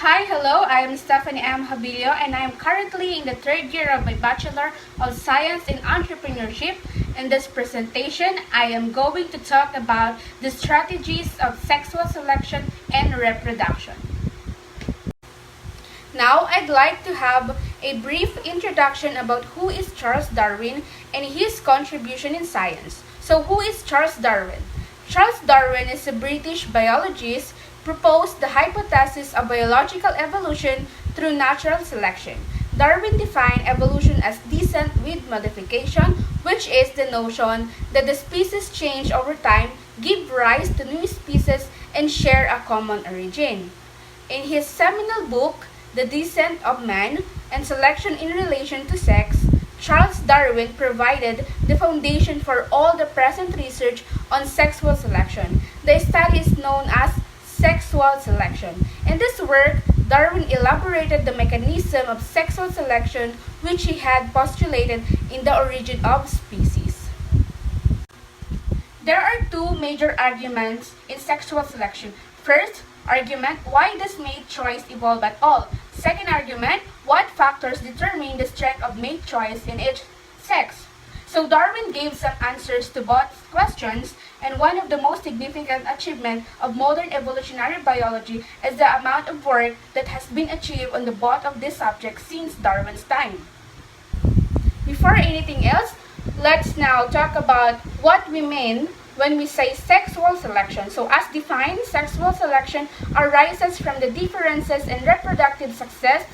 Hi, hello, I am Stephanie M. Javillo and I am currently in the third year of my Bachelor of Science in Entrepreneurship. In this presentation, I am going to talk about the strategies of sexual selection and reproduction. Now, I'd like to have a brief introduction about who is Charles Darwin and his contribution in science. So, who is Charles Darwin? Charles Darwin is a British biologist proposed the hypothesis of biological evolution through natural selection. Darwin defined evolution as descent with modification, which is the notion that the species change over time, give rise to new species, and share a common origin. In his seminal book, The Descent of Man and Selection in Relation to Sex, Charles Darwin provided the foundation for all the present research on sexual selection. The study is known as sexual selection. In this work, Darwin elaborated the mechanism of sexual selection which he had postulated in The Origin of Species. There are two major arguments in sexual selection. First argument, why does mate choice evolve at all? Second argument, what factors determine the strength of mate choice in each sex? So Darwin gave some answers to both questions, and one of the most significant achievements of modern evolutionary biology is the amount of work that has been achieved on the both of these subjects since Darwin's time. Before anything else, let's now talk about what we mean when we say sexual selection. So as defined, sexual selection arises from the differences in reproductive success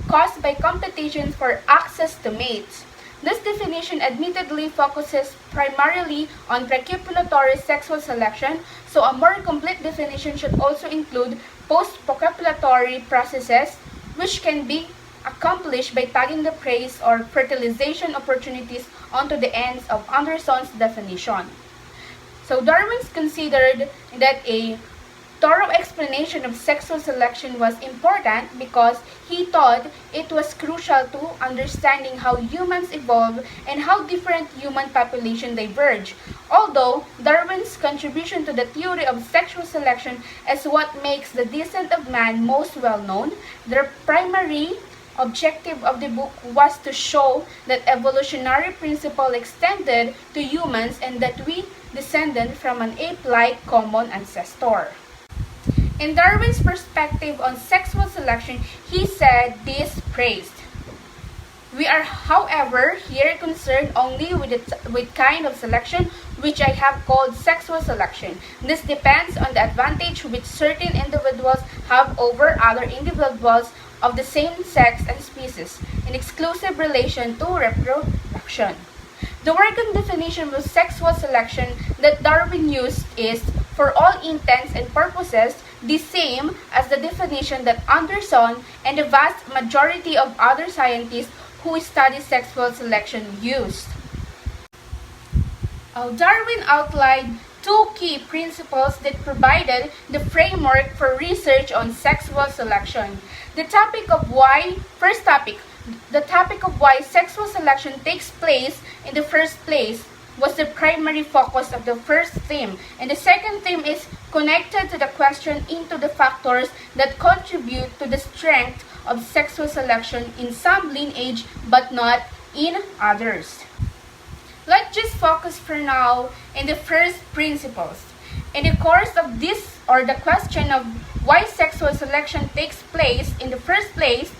caused by competition for access to mates. This definition admittedly focuses primarily on precopulatory sexual selection, so a more complete definition should also include post-copulatory processes, which can be accomplished by tagging the prey or fertilization opportunities onto the ends of Anderson's definition. So Darwin considered that a thorough explanation of sexual selection was important because he thought it was crucial to understanding how humans evolve and how different human populations diverge. Although Darwin's contribution to the theory of sexual selection is what makes The Descent of Man most well known, the primary objective of the book was to show that evolutionary principle extended to humans and that we descended from an ape-like common ancestor. In Darwin's perspective on sexual selection, he said this praised. We are, however, here concerned only with kind of selection which I have called sexual selection. This depends on the advantage which certain individuals have over other individuals of the same sex and species in exclusive relation to reproduction. The working definition of sexual selection that Darwin used is, for all intents and purposes, the same as the definition that Anderson and the vast majority of other scientists who study sexual selection used. Darwin outlined two key principles that provided the framework for research on sexual selection. The topic of why sexual selection takes place in the first place was the primary focus of the first theme, and the second theme is connected to the question into the factors that contribute to the strength of sexual selection in some lineage but not in others. Let's just focus for now in the first principles. In the course of this, or the question of why sexual selection takes place in the first place,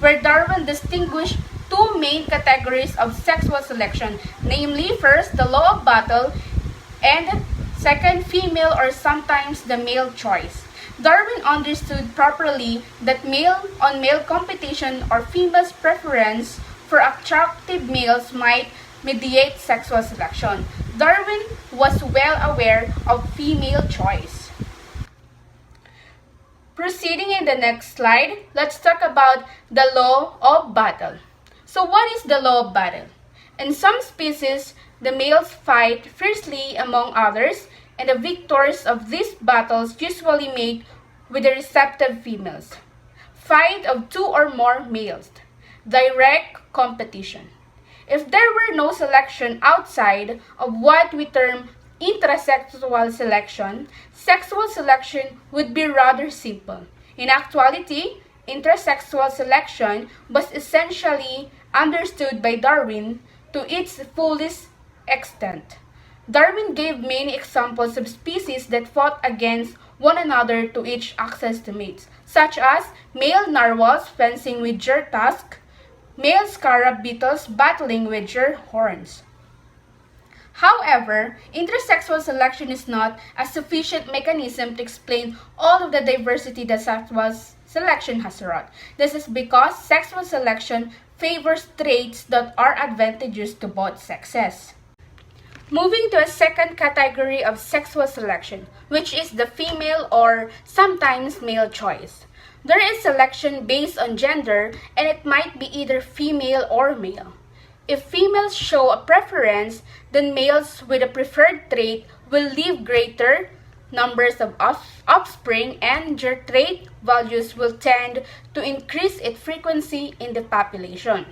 where Darwin distinguished two main categories of sexual selection, namely, first, the law of battle, and second, female or sometimes the male choice. Darwin understood properly that male-on-male competition or females' preference for attractive males might mediate sexual selection. Darwin was well aware of female choice. Proceeding in the next slide, let's talk about the law of battle. So what is the law of battle? In some species, the males fight fiercely among others, and the victors of these battles usually mate with the receptive females. Fight of two or more males. Direct competition. If there were no selection outside of what we term intrasexual selection, sexual selection would be rather simple. In actuality, intersexual selection was essentially understood by Darwin to its fullest extent. Darwin gave many examples of species that fought against one another to each access to mates, such as male narwhals fencing with their tusks, male scarab beetles battling with their horns. However, intersexual selection is not a sufficient mechanism to explain all of the diversity that sexual selection has wrought. This is because sexual selection favors traits that are advantageous to both sexes. Moving to a second category of sexual selection, which is the female or sometimes male choice. There is selection based on gender, and it might be either female or male. If females show a preference, then males with a preferred trait will leave greater numbers of offspring, and their trait values will tend to increase its frequency in the population.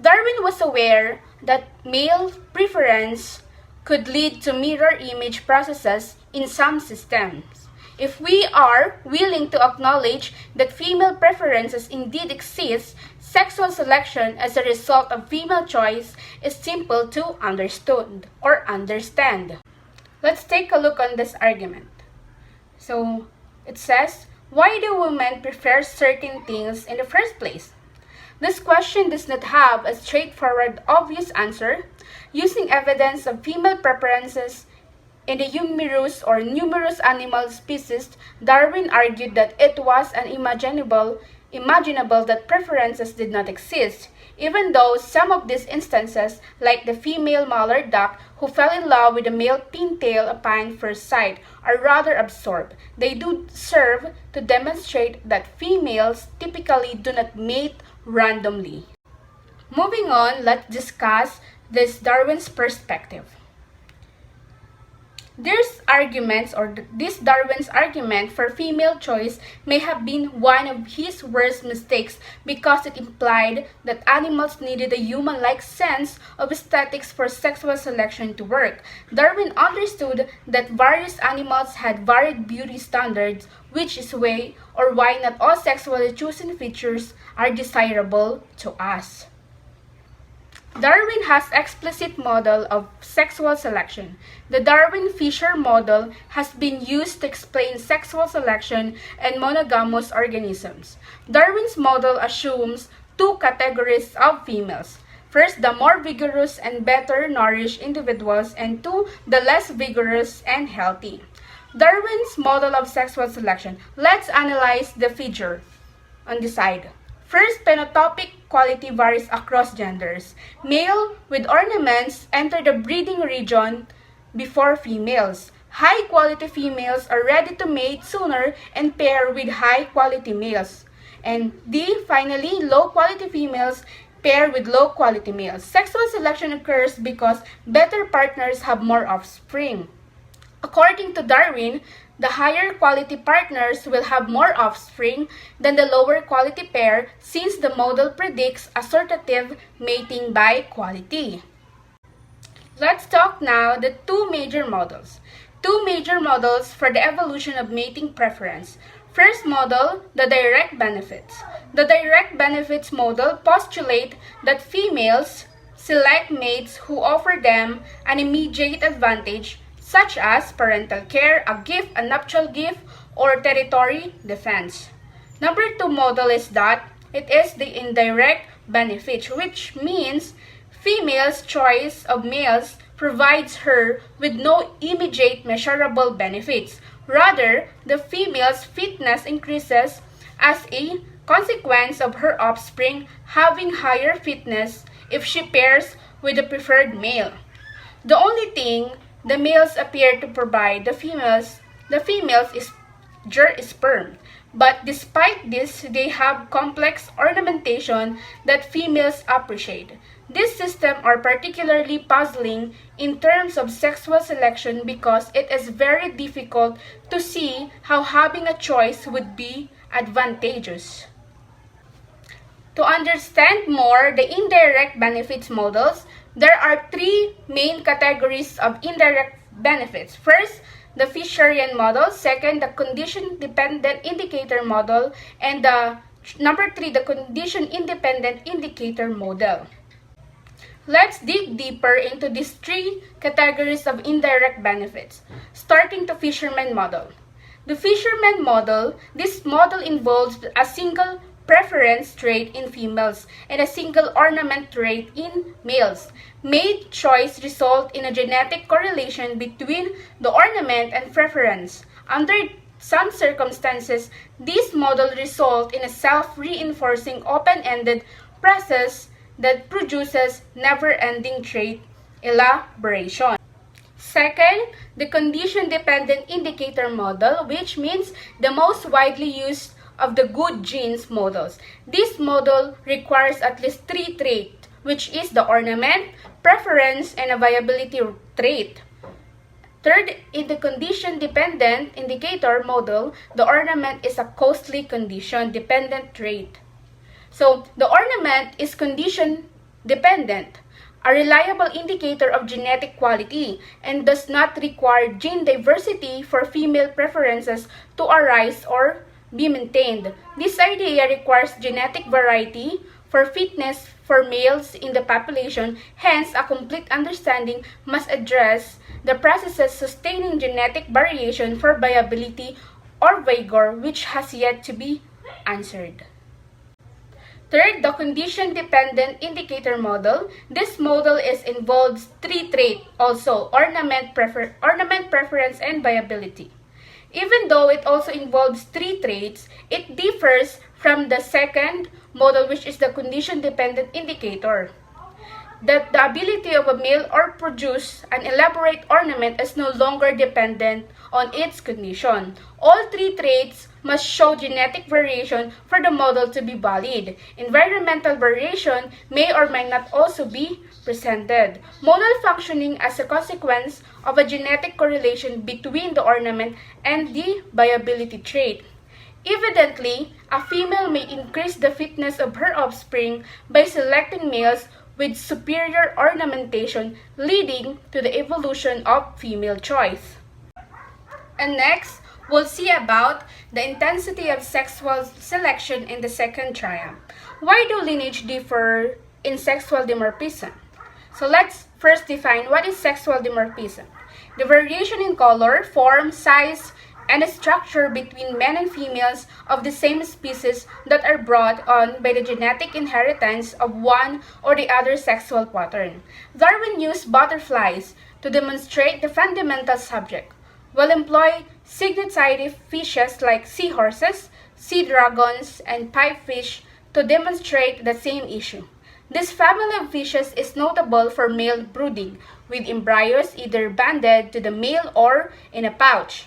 Darwin was aware that male preference could lead to mirror image processes in some systems. If we are willing to acknowledge that female preferences indeed exist, sexual selection as a result of female choice is simple to understand. Let's take a look on this argument. So, it says, why do women prefer certain things in the first place? This question does not have a straightforward, obvious answer. Using evidence of female preferences in the numerous animal species, Darwin argued that it was unimaginable that preferences did not exist, even though some of these instances, like the female mallard duck who fell in love with the male pintail upon first sight, are rather absurd. They do serve to demonstrate that females typically do not mate randomly. Moving on, let's discuss this Darwin's perspective. This Darwin's argument for female choice may have been one of his worst mistakes because it implied that animals needed a human-like sense of aesthetics for sexual selection to work. Darwin understood that various animals had varied beauty standards, which is why not all sexually chosen features are desirable to us. Darwin has explicit model of sexual selection. The Darwin-Fisher model has been used to explain sexual selection in monogamous organisms. Darwin's model assumes two categories of females. First, the more vigorous and better nourished individuals, and two, the less vigorous and healthy. Darwin's model of sexual selection. Let's analyze the figure on the side. First, phenotypic quality varies across genders. Male with ornaments enter the breeding region before females. High-quality females are ready to mate sooner and pair with high-quality males. And finally, low-quality females pair with low-quality males. Sexual selection occurs because better partners have more offspring. According to Darwin, the higher quality partners will have more offspring than the lower quality pair, since the model predicts assortative mating by quality. Let's talk now the two major models. Two major models for the evolution of mating preference. First model, the direct benefits. The direct benefits model postulates that females select mates who offer them an immediate advantage, such as parental care, a gift, a nuptial gift, or territory defense. Number two model is that it is the indirect benefit, which means female's choice of males provides her with no immediate measurable benefits. Rather, the female's fitness increases as a consequence of her offspring having higher fitness if she pairs with the preferred male. The only thing the males appear to provide the females is sperm. But despite this, they have complex ornamentation that females appreciate. This system are particularly puzzling in terms of sexual selection because it is very difficult to see how having a choice would be advantageous. To understand more the indirect benefits models, there are three main categories of indirect benefits. First, the Fisherian model. Second, the condition-dependent indicator model. And the Number 3, the condition-independent indicator model. Let's dig deeper into these 3 categories of indirect benefits, starting the fisherman model. The fisherman model, this model involves a single preference trait in females and a single ornament trait in males. Mate choice result in a genetic correlation between the ornament and preference. Under some circumstances, this model result in a self-reinforcing open-ended process that produces never-ending trait elaboration. Second, the condition-dependent indicator model, which means the most widely used of the good genes models. This model requires at least 3 traits, which is the ornament, preference, and a viability trait. Third, in the condition-dependent indicator model, the ornament is a costly condition-dependent trait. So, the ornament is condition-dependent, a reliable indicator of genetic quality, and does not require gene diversity for female preferences to arise or be maintained. This idea requires genetic variety for fitness for males in the population, hence a complete understanding must address the processes sustaining genetic variation for viability or vigor, which has yet to be answered. Third, the condition-dependent indicator model. This model involves 3 traits also, ornament, preference, and viability. Even though it also involves 3 traits, it differs from the second model, which is the condition-dependent indicator, that the ability of a male to produce an elaborate ornament is no longer dependent on its condition. All 3 traits must show genetic variation for the model to be valid. Environmental variation may or may not also be presented. Model functioning as a consequence of a genetic correlation between the ornament and the viability trait. Evidently, a female may increase the fitness of her offspring by selecting males with superior ornamentation, leading to the evolution of female choice. And next, we'll see about the intensity of sexual selection in the second triad. Why do lineage differ in sexual dimorphism? So let's first define what is sexual dimorphism. The variation in color, form, size, and structure between men and females of the same species that are brought on by the genetic inheritance of one or the other sexual pattern. Darwin used butterflies to demonstrate the fundamental subject, while employ cygnocidal fishes like seahorses, sea dragons, and pipefish to demonstrate the same issue. This family of fishes is notable for male brooding, with embryos either banded to the male or in a pouch.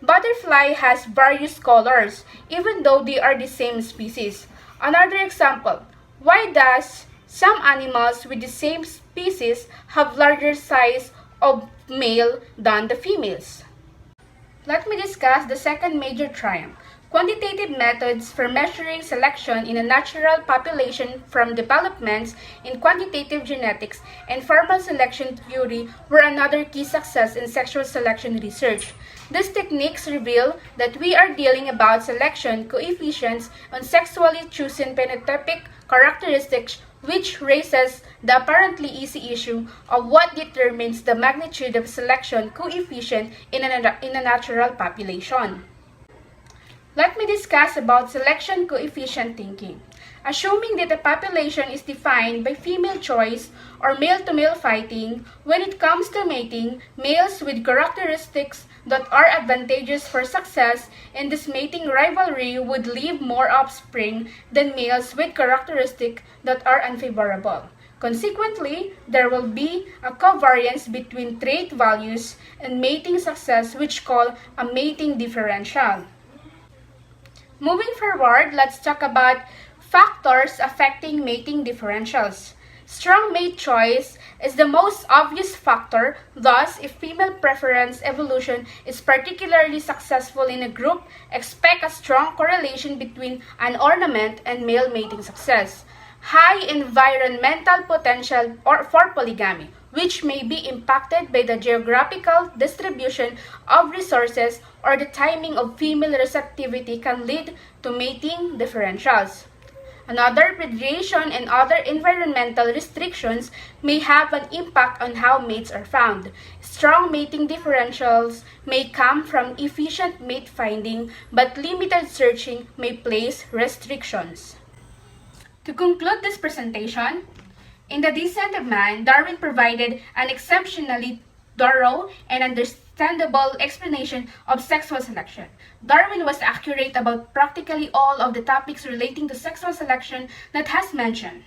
Butterfly has various colors, even though they are the same species. Another example, why does some animals with the same species have larger size of male than the females? Let me discuss the second major triad. Quantitative methods for measuring selection in a natural population from developments in quantitative genetics and formal selection theory were another key success in sexual selection research. These techniques reveal that we are dealing about selection coefficients on sexually chosen phenotypic characteristics, which raises the apparently easy issue of what determines the magnitude of selection coefficient in a natural population. Let me discuss about selection coefficient thinking. Assuming that a population is defined by female choice or male-to-male fighting, when it comes to mating, males with characteristics that are advantageous for success in this mating rivalry would leave more offspring than males with characteristics that are unfavorable. Consequently, there will be a covariance between trait values and mating success, which call a mating differential. Moving forward, let's talk about factors affecting mating differentials. Strong mate choice is the most obvious factor. Thus, if female preference evolution is particularly successful in a group, expect a strong correlation between an ornament and male mating success. high environmental potential for polygamy, which may be impacted by the geographical distribution of resources or the timing of female receptivity can lead to mating differentials. Another predation and other environmental restrictions may have an impact on how mates are found. Strong mating differentials may come from efficient mate finding, but limited searching may place restrictions. To conclude this presentation, in The Descent of Man, Darwin provided an exceptionally thorough and understandable explanation of sexual selection. Darwin was accurate about practically all of the topics relating to sexual selection that has mentioned.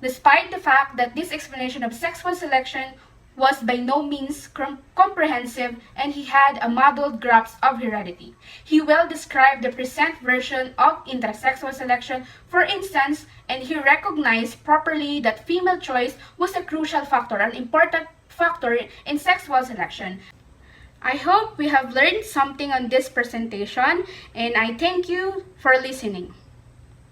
Despite the fact that this explanation of sexual selection was by no means comprehensive and he had a muddled grasp of heredity, he well described the present version of intersexual selection, for instance, and he recognized properly that female choice was a crucial factor, an important factor in sexual selection. I hope we have learned something on this presentation, and I thank you for listening.